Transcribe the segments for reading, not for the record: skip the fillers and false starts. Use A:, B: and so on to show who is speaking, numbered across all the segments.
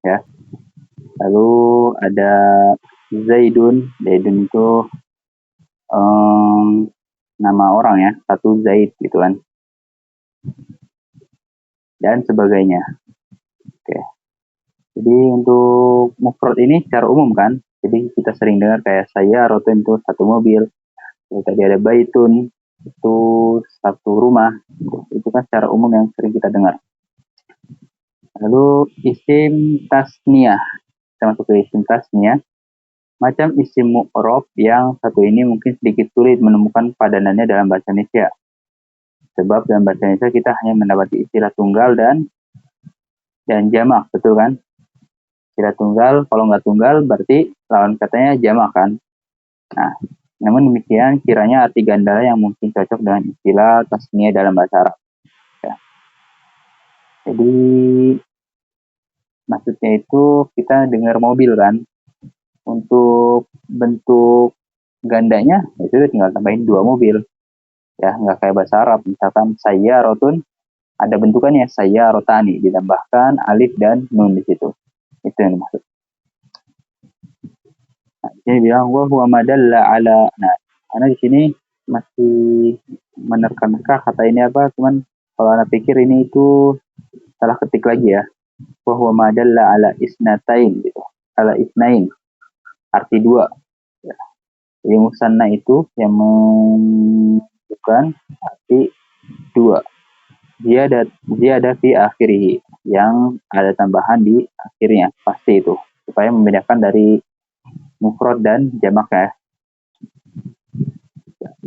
A: ya. Lalu ada Zaidun. Zaidun itu nama orang ya, satu Zaid gitu kan. Dan sebagainya. Oke. Jadi untuk mufrad ini secara umum kan. Jadi kita sering dengar kayak saya rotin itu satu mobil. Jadi tadi ada baitun itu satu rumah. Itu kan secara umum yang sering kita dengar. Lalu isim tasniyah. Kita masuk ke isim tasniyah. Macam isim mu'rob yang satu ini mungkin sedikit sulit menemukan padanannya dalam bahasa Indonesia. Sebab dalam bahasa Indonesia kita hanya mendapati istilah tunggal dan jamak, betul kan? Istilah tunggal, kalau nggak tunggal berarti lawan katanya jamak kan? Nah, namun demikian kiranya arti ganda yang mungkin cocok dengan istilah tasniyah dalam bahasa Arab. Ya. Jadi maksudnya itu kita dengar mobil kan? Untuk bentuk gandanya itu tinggal tambahin 2 mobil. Ya, nggak kayak bahasa Arab. Misalkan saya rotun ada bentukannya saya rotani ditambahkan alif dan nun di situ. Itu yang dimaksud. Nah, ini bilang huwa madalla ala. Nah, karena di sini masih menerka-nerka kata ini apa, cuman kalau Anda pikir ini itu salah ketik lagi ya. Huwa madalla ala isnatain gitu. Ala isnain. Arti 2. Ya. Jadi musanna itu yang menunjukkan arti 2. Dia ada di akhirih yang ada tambahan di akhirnya pasti itu supaya membedakan dari mufrad dan jamak ya.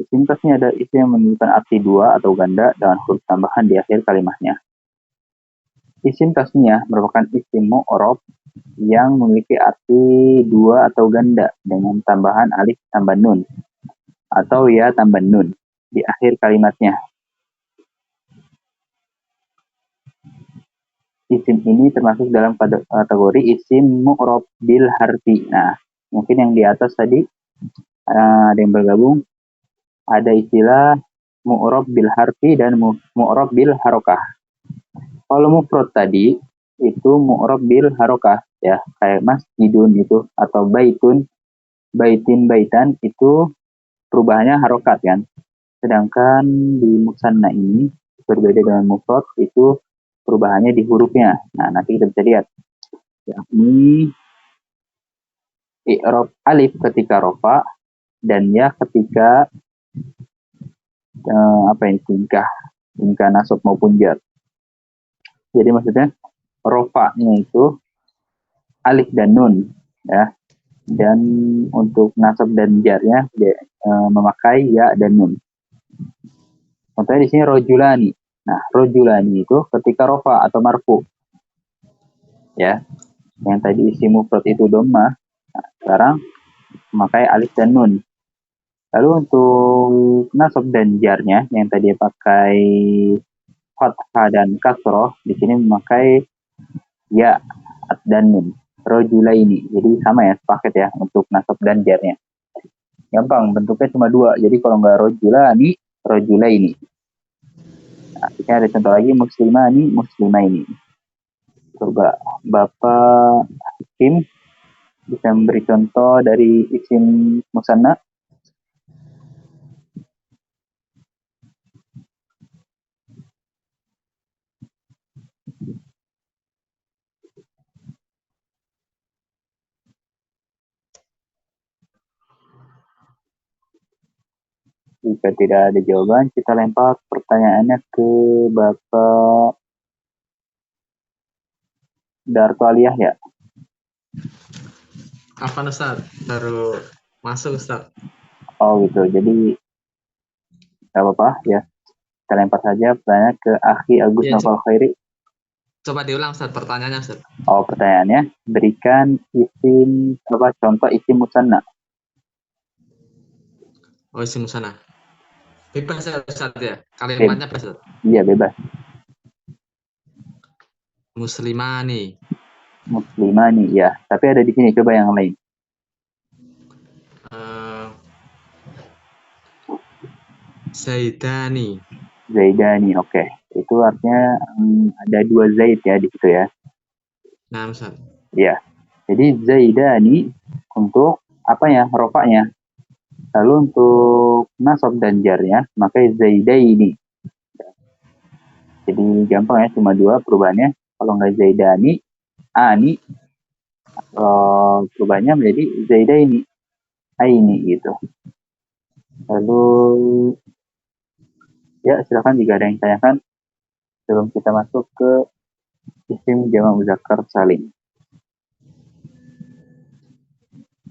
A: Isim tasnya ada isim yang menunjukkan arti 2 atau ganda dengan huruf tambahan di akhir kalimatnya. Isim tasnya merupakan isim mu'rob yang memiliki arti 2 atau ganda dengan tambahan alif tambah nun atau ya tambah nun di akhir kalimatnya. Isim ini termasuk dalam kategori isim mu'rob bil harfi. Nah, mungkin yang di atas tadi ada yang bergabung, ada istilah mu'rob bil harfi dan mu'rob bil harokah. Kalau mufrad tadi itu mu'rob bil harokah ya, kayak masjidun itu atau baitun, baitin, baitan itu perubahannya harokat kan. Sedangkan di musanna ini berbeda dengan mufrad, itu perubahannya di hurufnya. Nah, nanti kita bisa lihat. Yakni i'rab alif ketika rofa dan ya ketika tingkah nasab maupun jar. Jadi maksudnya rofa-nya itu alif dan nun ya, dan untuk nasab dan jarnya memakai ya dan nun. Contohnya di sini rojulani. Nah, rojulani itu ketika rofa atau marfu ya. Yang tadi isi mufrad itu dhammah. Nah, sekarang memakai alif dan nun. Lalu untuk nasab dan jarnya yang tadi pakai fathah dan kasroh, di sini memakai ya dan nun. Rojulaini. Jadi sama ya, sepaket ya untuk nasab dan jarnya. Gampang, bentuknya cuma 2. Jadi kalau nggak rojulani, rojulaini. Nah, ini ada contoh lagi, muslimani, muslimaini. Coba Bapak Hakim bisa memberi contoh dari isim musanna. Jika tidak ada jawaban, kita lempar pertanyaannya ke Bapak Darto Aliyah ya.
B: Apa Ustaz? Baru masuk Ustaz.
A: Oh gitu, jadi gak apa-apa ya. Kita lempar saja pertanyaan ke Akhi Agus
B: Ya,
A: Noval Khairi.
B: Coba diulang Ustaz pertanyaannya Ustaz.
A: Oh, pertanyaannya, berikan isim contoh isim musanna.
B: Oh, isim sana. Bebas ya Ustaz ya? Kalimatnya bebas Ustaz.
A: Iya, bebas.
B: Muslimani.
A: Muslimani, ya. Tapi ada di sini, coba yang lain.
B: Zaidani.
A: Zaidani, oke. Itu artinya ada 2 Zaid ya di situ ya.
B: Nah, Ustaz.
A: Ya. Jadi zaidani untuk apa ya? Rofaknya. Lalu untuk nasab dan jarnya, maka zaidaini. Jadi gampang ya, cuma dua perubahannya. Kalau nggak zaidani, ani, perubahannya menjadi zaidaini, aini gitu. Lalu ya silakan jika ada yang tanyakan sebelum kita masuk ke isim jamak muzakkar salim.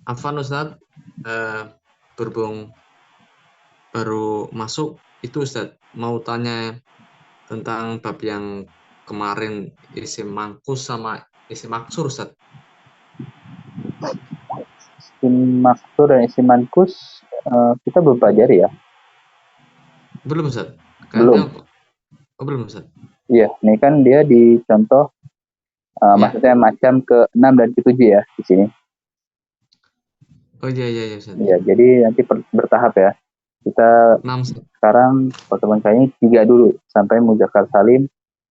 B: Afwan Ustadz, berhubung baru masuk itu Ustadz, mau tanya tentang bab yang kemarin isim mangkus sama isim maksur Ustadz.
A: Isim maksur dan isim mankus kita belum pelajari ya?
B: Belum Ustadz?
A: Belum.
B: Kayaknya belum Ustadz.
A: Iya, ini kan dia di contoh
B: Ya.
A: maksudnya macam ke-6 dan ke-7 ya di sini.
B: Oh iya Ustadz.
A: Ya, jadi nanti bertahap ya. Kita
B: 6 Ustadz.
A: sekarang pertemuan kali ini 3 dulu sampai muzakkar salim.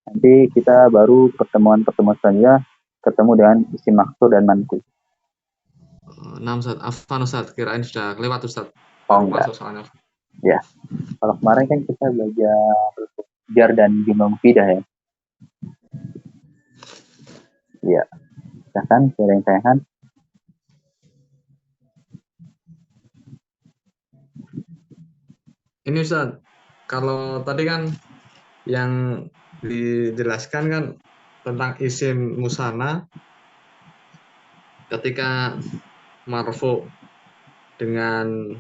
A: Nanti kita baru pertemuan-pertemuan selanjutnya ketemu dengan isim maksur dan mankus.
B: 6 Ustadz. Afwan Ustadz, kirain sudah lewat Ustadz.
A: Oh
B: Baru
A: enggak.
B: masuk soalnya.
A: Ya. Kalau kemarin kan kita belajar jar dan jumlah mufidah ya. Iya. Silakan, ada yang tanyakan.
B: Ini Ustadz, kalau tadi kan yang dijelaskan kan tentang isim musanna ketika marfu dengan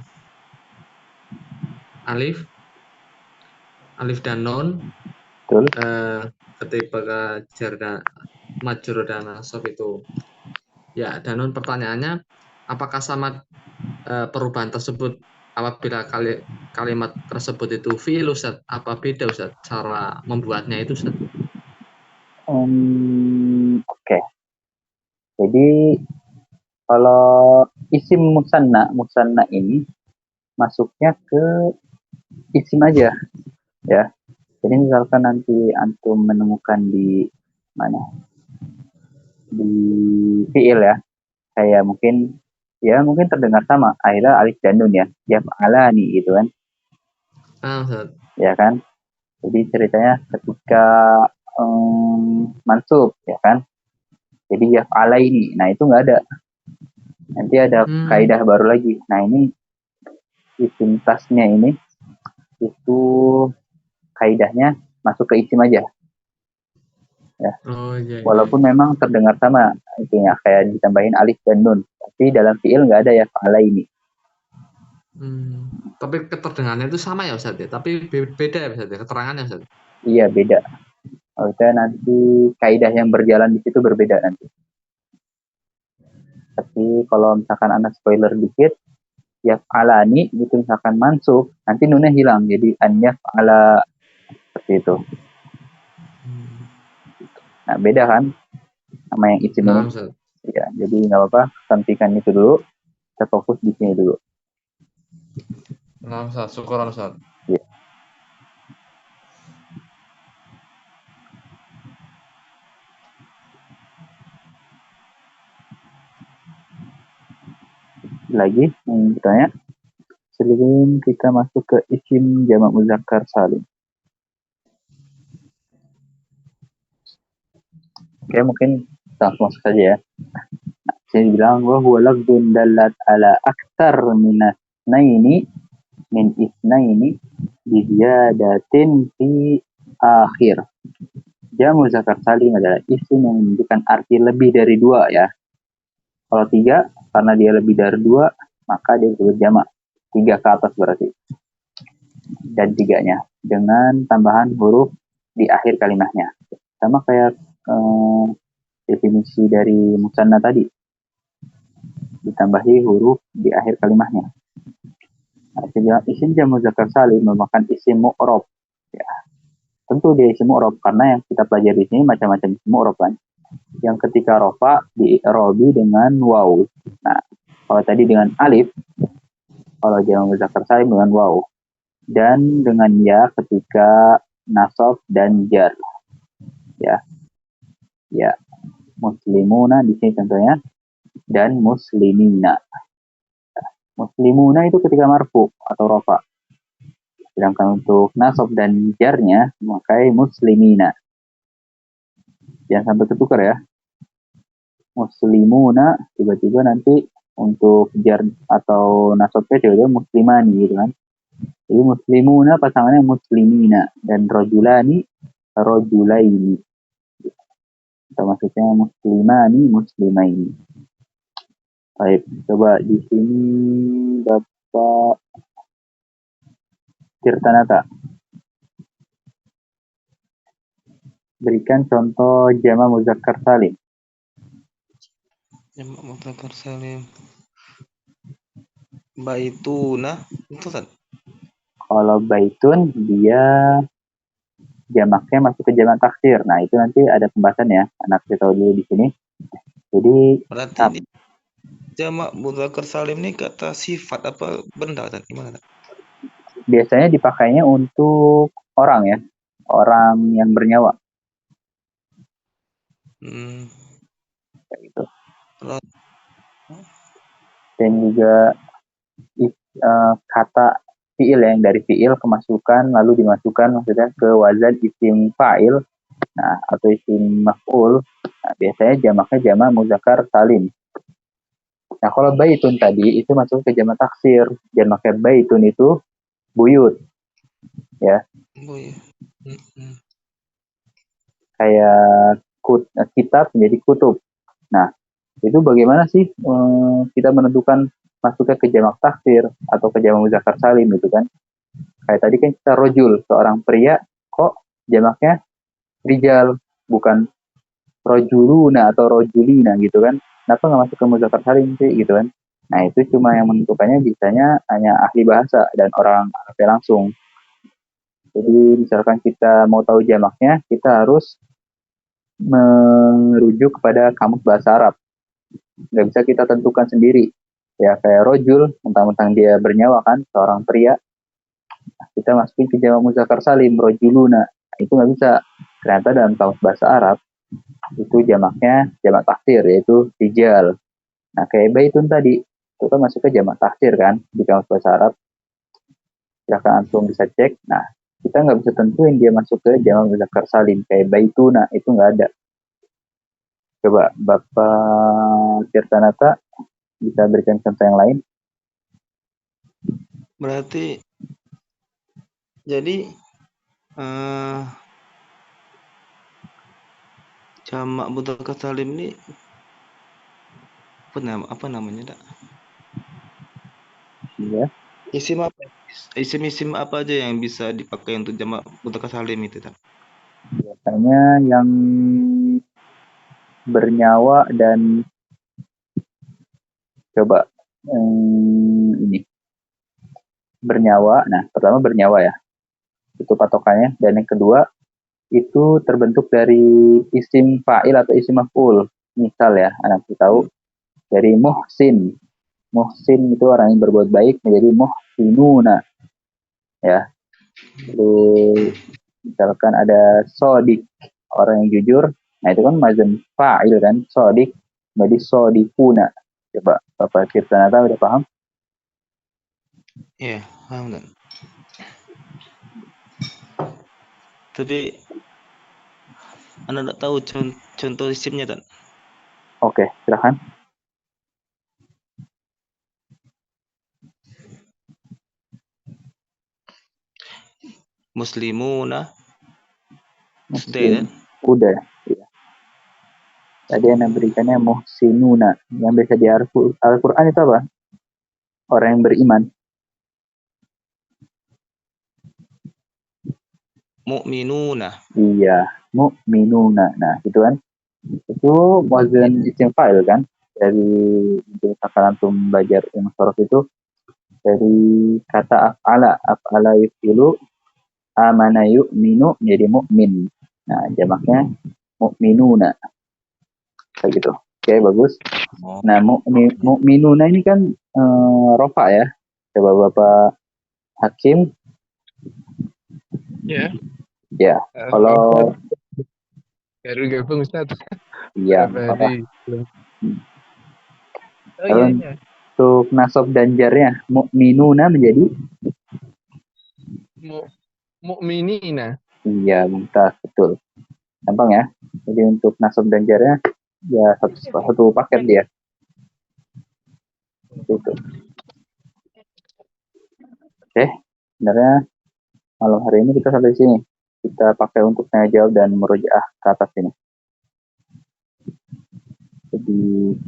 B: alif dan nun,
A: Betul.
B: ketika jar dan majrur dan nasab itu ya, dan nun, pertanyaannya apakah sama perubahan tersebut apabila kalimat tersebut itu fi'il Ustaz, apa beda Ustaz cara membuatnya itu Ustaz?
A: Oke. Jadi kalau isim musanna ini masuknya ke isim aja ya. Jadi misalkan nanti antum menemukan di mana? Di fiil ya. Kayak mungkin terdengar sama. Akhirnya alif dan nun ya. Yaf'alani gitu kan.
B: Ustaz.
A: Ya kan? Jadi ceritanya ketika mansub ya kan. Jadi yaf'alaini. Nah, itu nggak ada. Nanti ada kaidah baru lagi. Nah, ini isim tasnya ini itu kaidahnya masuk ke isim aja. Ya.
B: Iya.
A: Walaupun memang terdengar sama intinya kayak ditambahin alif dan nun, tapi dalam fiil nggak ada ya fa'ala ini.
B: Tapi keterdengarannya itu sama ya Ustaz ya, tapi beda ya Ustaz ya keterangannya Ustaz.
A: Iya beda. Kalau kita nanti kaidah yang berjalan di situ berbeda nanti. Tapi kalau misalkan anak spoiler dikit, ya alani itu misalkan mansub, nanti nunnya hilang jadi anya ala seperti itu. Nah beda kan sama yang isim ini. Ya, jadi nggak apa-apa, sampaikan itu dulu. Kita fokus di sini dulu.
B: Nah, Ustaz, syukuran Ustaz.
A: Ya. Lagi yang bertanya, sebelum kita masuk ke isim jamak muzakkar salim. Oke, mungkin langsung masuk saja ya. Nah, saya bilang bahwa lafzun dalat ala aktar minas naini min isnaini biziyadatin fi akhir. Jamak muzakkar salim adalah isim yang menunjukkan arti lebih dari dua ya. Kalau tiga, karena dia lebih dari dua, maka dia disebut jamak. Tiga ke atas berarti. Dan tiganya. Dengan tambahan huruf di akhir kalimatnya. Sama kayak definisi dari musanna tadi. Ditambahi huruf di akhir kalimatnya. Nah, isim jamak muzakkar salim merupakan isim mu'rab. Ya. Tentu dia isim mu'rab karena yang kita pelajari di sini macam-macam isim mu'rab kan. Yang ketika rofa di-i'rabi dengan waw. Nah, kalau tadi dengan alif, kalau jamak muzakkar salim dengan waw. Dan dengan ya ketika nasab dan jar. Ya. Muslimuna di sini tentunya, dan muslimina. Muslimuna itu ketika marfu atau rofa. Sedangkan untuk nasab dan jarnya memakai muslimina. Jangan sampai ketukar ya. Muslimuna tiba-tiba nanti untuk jar atau nasabnya tiba-tiba muslimani gitu kan. Jadi muslimuna pasangannya muslimina dan rojulani rojulaini. Atau maksudnya muslimani muslimaini. Baik, coba di sini Bapak Tirtanata. Berikan contoh jama muzakkar salim.
C: Jamak mudzakkar salim. Baituna itu kan.
A: Kalau baitun dia jamaknya masuk ke jamak taksir. Nah, itu nanti ada pembahasan ya. Anak kita tahu dulu di sini. Jadi
C: Berarti ini jamak mudzakkar salim ini kata sifat apa benda kan? Gimana kan?
A: biasanya dipakainya untuk orang ya. Orang yang bernyawa kayak gitu.
C: Kalau
A: Dan juga kata fiil yang dari fiil kemasukan lalu dimasukkan maksudnya ke wazan isim fa'il, nah atau isim maf'ul. Nah, biasanya jamaknya jamak muzakkar salim. Nah, kalau baitun tadi itu masuk ke jamak taksir. Jamaknya baitun itu buyut. Ya,
C: boy.
A: kayak kitab menjadi kutub. Nah, itu bagaimana sih kita menentukan masuknya ke jamak taksir atau ke jamak muzakkar salim gitu kan? Kayak tadi kan kita rojul, seorang pria, kok jamaknya rijal, bukan rojuluna atau rojulina gitu kan. Kenapa nggak masuk ke muzakkar salim sih gitu kan. Nah, itu cuma yang menentukannya bisanya hanya ahli bahasa dan orang Arab langsung. Jadi misalkan kita mau tahu jamaknya, kita harus merujuk kepada kamus bahasa Arab. Nggak bisa kita tentukan sendiri. Ya kayak rojul, mentang-mentang dia bernyawa kan, seorang pria, kita masukin ke jamak muzakkar salim, rojuluna. Nah, itu nggak bisa. Ternyata dalam kamus bahasa Arab, itu jamaknya jamak taksir, yaitu rijal. Nah, kayak baitun tadi, itu kan masuk ke jamak taksir kan, di kamus bahasa Arab. Silahkan antum bisa cek. Nah, kita nggak bisa tentuin dia masuk ke jamak muzakkar salim. Kayak baituna, itu nggak ada. Coba Bapak Tirtanata bisa berikan contoh yang lain.
C: Berarti jadi jamak mudzakkar salim ini apa namanya, Dak?
A: Ya.
C: Isim apa aja yang bisa dipakai untuk jamak mudzakkar salim itu, Dak?
A: Biasanya yang bernyawa dan coba ini bernyawa. Nah, pertama bernyawa ya, itu patokannya. Dan yang kedua itu terbentuk dari isim fa'il atau isim maf'ul. Misal ya, anak kita tahu dari muhsin. Muhsin itu orang yang berbuat baik menjadi muhsinuna. Ya. Lalu misalkan ada sodik, orang yang jujur. Nah, itu kan mazan fa'il kan, sodik menjadi sodikuna. Coba Bapak Tirtanata udah paham?
C: Iya, paham kan? Tapi Anda tidak tahu contoh isimnya kan?
A: Oke, silakan.
C: Muslimuna.
A: Muslim. Udah. Ya. Tadi yang berikannya muhsinuna. Yang biasa di Al-Quran itu apa? Orang yang beriman.
C: Mu'minuna.
A: Iya, mu'minuna. Nah, itu kan. Itu wazan isim fa'il kan. Dari misalkan antum belajar ilmu sorof itu dari kata af'ala yufilu amana yu'minu menjadi mu'min. Nah, jamaknya mu'minuna. Kayak gitu. Oke, bagus. Nah, mu'minuna ini kan rofa ya. Coba Bapak Hakim.
D: Ya.
A: Ya, kalau
D: baru gabung Ustaz.
A: Iya, nggak apa-apa.
D: Belum.
A: Hmm.
D: Oh
A: Lalu
D: iya.
A: untuk nasab dan jarnya, mu'minuna menjadi
D: Mukminina.
A: iya, mumtaz, betul. Gampang ya. Jadi untuk nasab dan jarnya ya satu paket dia. Itu. Oke, sebenarnya malam hari ini kita sampai sini. Kita pakai untuk tanya jawab dan merujaah ke atas ini. Jadi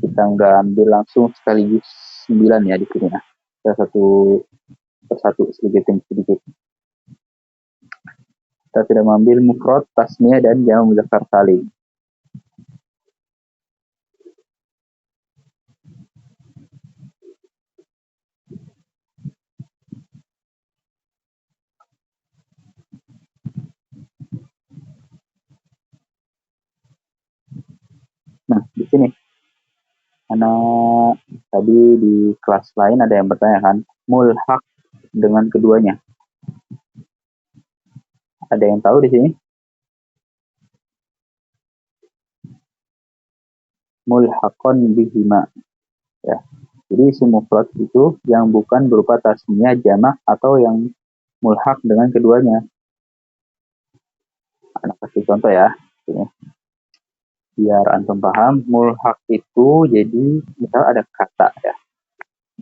A: kita nggak ambil langsung sekaligus 9 ya di sini ya. Kita satu persatu sedikit demi sedikit. Kita tidak mengambil mufrad, tasniyah dan jamak mudzakkar salim. Nah, di sini anak tadi di kelas lain ada yang bertanya kan, mulhaq dengan keduanya. Ada yang tahu di sini? Mulhaqon bihima. Ya. Jadi isim mufrad itu yang bukan berupa tasniyah, jamak atau yang mulhaq dengan keduanya. Anak kasih contoh ya. Ini. Biar antum paham, mulhaq itu jadi misal ada kata ya.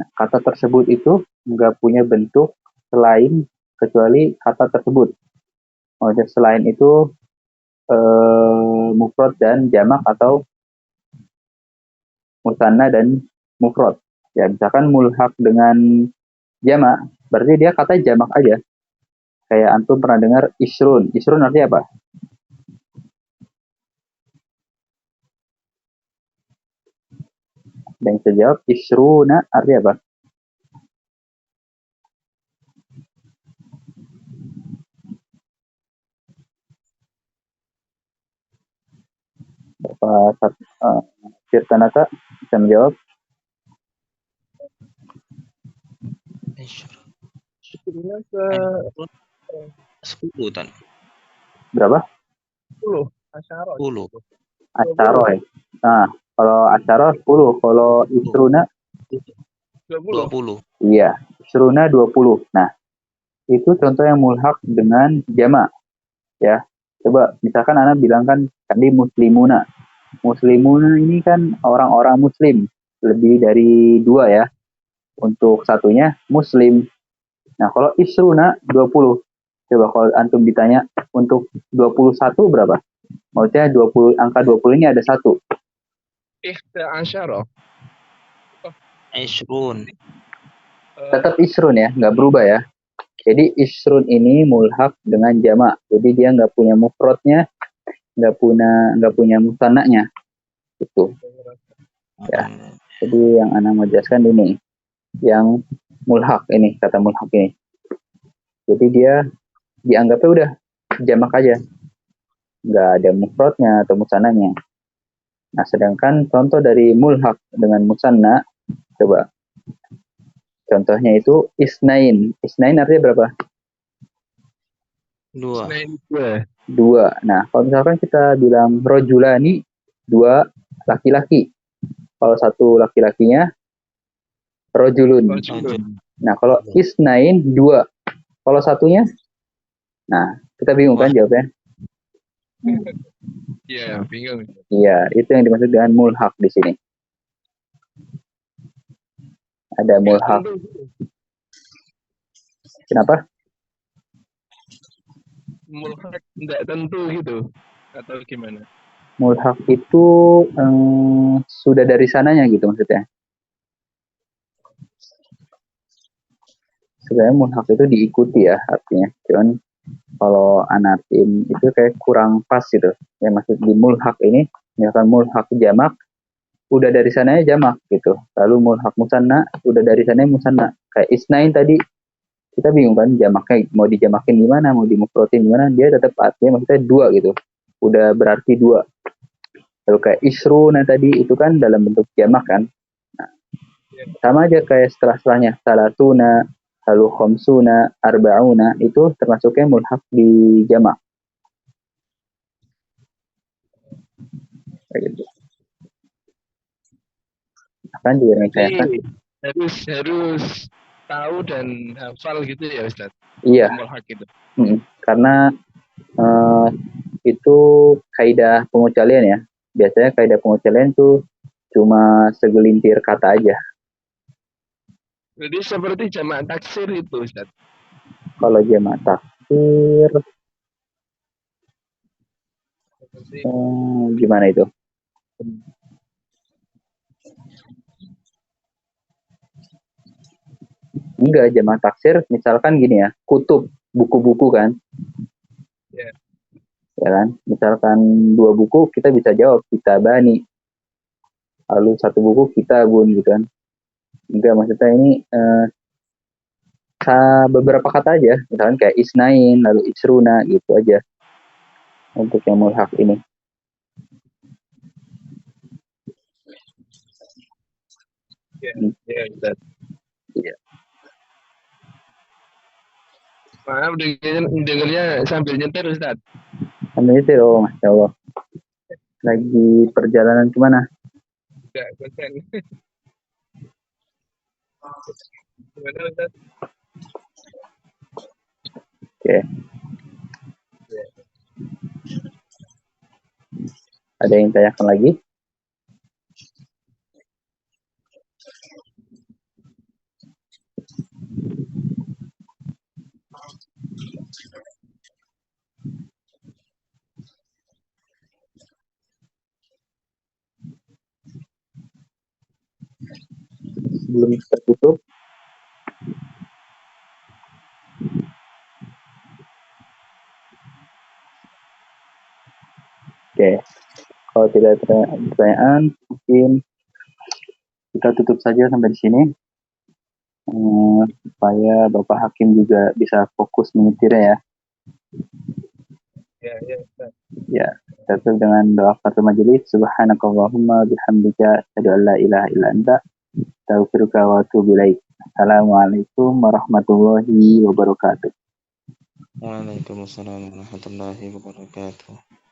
A: Nah, kata tersebut itu nggak punya bentuk selain kecuali kata tersebut. Maksudnya selain itu mufrad dan jamak atau musanna dan mufrad. Ya, misalkan mulhaq dengan jamak, berarti dia kata jamak aja. Kayak antum pernah dengar isrun. Isrun artinya apa? Dan yang bisa jawab, isruna artinya apa? Bapak Tirtanata bisa menjawab?
D: Sebenarnya ke
C: 10 tan.
A: Berapa?
D: 10. Asyara.
C: 10.
A: Asyaro ya. Nah, kalau asyaro 10. Kalau isruna
D: 20.
C: 20.
A: iya, isruna 20. Nah, itu contoh yang mulhaq dengan jamak ya. Coba misalkan anak bilang kan tadi muslimuna. Muslimuna ini kan orang-orang muslim, lebih dari 2 ya. Untuk satunya muslim. Nah, kalau isruna 20. Coba kalau antum ditanya untuk 21 berapa? Maksudnya 20, angka 20 ini ada 1.
D: Asyara.
C: Isrun.
A: Tetap isrun ya, nggak berubah ya. Jadi isrun ini mulhaq dengan jamak. Jadi dia nggak punya mufradnya, nggak punya musannanya. Itu. Ya. Jadi yang anak mau jelaskan ini, yang mulhaq ini, kata mulhaq ini. Jadi dia dianggapnya udah jamak aja, nggak ada mufradnya atau musannanya. Nah, sedangkan contoh dari mulhaq dengan musanna, coba. Contohnya itu isnain. Isnain artinya berapa?
C: 2.
A: 2. Nah, kalau misalkan kita bilang rojulani, 2 laki-laki. Kalau satu laki-lakinya rojulun. Nah, kalau isnain 2. Kalau satunya, nah kita bingung kan jawabnya?
D: Iya, bingung.
A: Iya, itu yang dimaksud dengan mulhaq di sini. Ada mulhaq. Kenapa?
D: Mulhaq tidak tentu gitu atau gimana?
A: Mulhaq itu sudah dari sananya gitu maksudnya. Sebenarnya mulhaq itu diikuti ya artinya. Cuman kalau anatim itu kayak kurang pas gitu. Yang maksud di mulhaq ini, misalkan mulhaq jamak, udah dari sananya jamak gitu. Lalu mulhaq musanna, udah dari sananya musanna. Kayak isnain tadi, kita bingung kan jamaknya mau dijamakin gimana, mau dimufrodin gimana, dia tetap artinya maksudnya 2 gitu. Udah berarti 2. Lalu kayak isruna tadi itu kan dalam bentuk jamak kan. Nah, sama aja kayak setelahnya salatuna, lalu khamsuna, arba'una itu termasuknya mulhaq di jamak. Kayak gitu. Akan juga dengan
D: Jadi
A: kiyasan.
D: harus tahu dan hafal gitu ya Ustaz.
A: Iya,
D: Mulhaq itu.
A: karena itu kaidah pengecualian ya. Biasanya kaidah pengecualian tuh cuma segelintir kata aja.
D: Jadi seperti jamak taksir itu Ustaz.
A: Kalau jamak taksir,
D: Seperti
A: gimana itu? Enggak, jamak taksir misalkan gini ya, kutub, buku-buku kan.
D: Ya.
A: Ya kan? Misalkan 2 buku kita bisa jawab kitabani. Lalu 1 buku kitabun gitu kan. Enggak, maksudnya ini beberapa kata aja, misalkan kayak isnain, lalu isruna gitu aja untuk yang mulhaq ini.
D: Ya Ustaz.
A: Iya.
D: Maaf dengernya sambil nyetir Ustaz.
A: Sambil itu, oh Masya Allah. Lagi perjalanan kemana?
D: Enggak konsen. Gimana Ustaz?
A: Oke. Ada yang tanyakan lagi? Belum tertutup. Oke. Kalau tidak ada pertanyaan, mungkin kita tutup saja sampai di sini. Supaya Bapak Hakim juga bisa fokus menyetirnya ya.
D: Ya Ustaz.
A: Ya, kita tutup dengan doa kafatul majelis. Subhanakallahumma bihamdika asyhadu an la ilaha illa anta astaghfiruka wa atubu ilaik. Assalamualaikum warahmatullahi wabarakatuh.
C: Waalaikumsalam warahmatullahi wabarakatuh.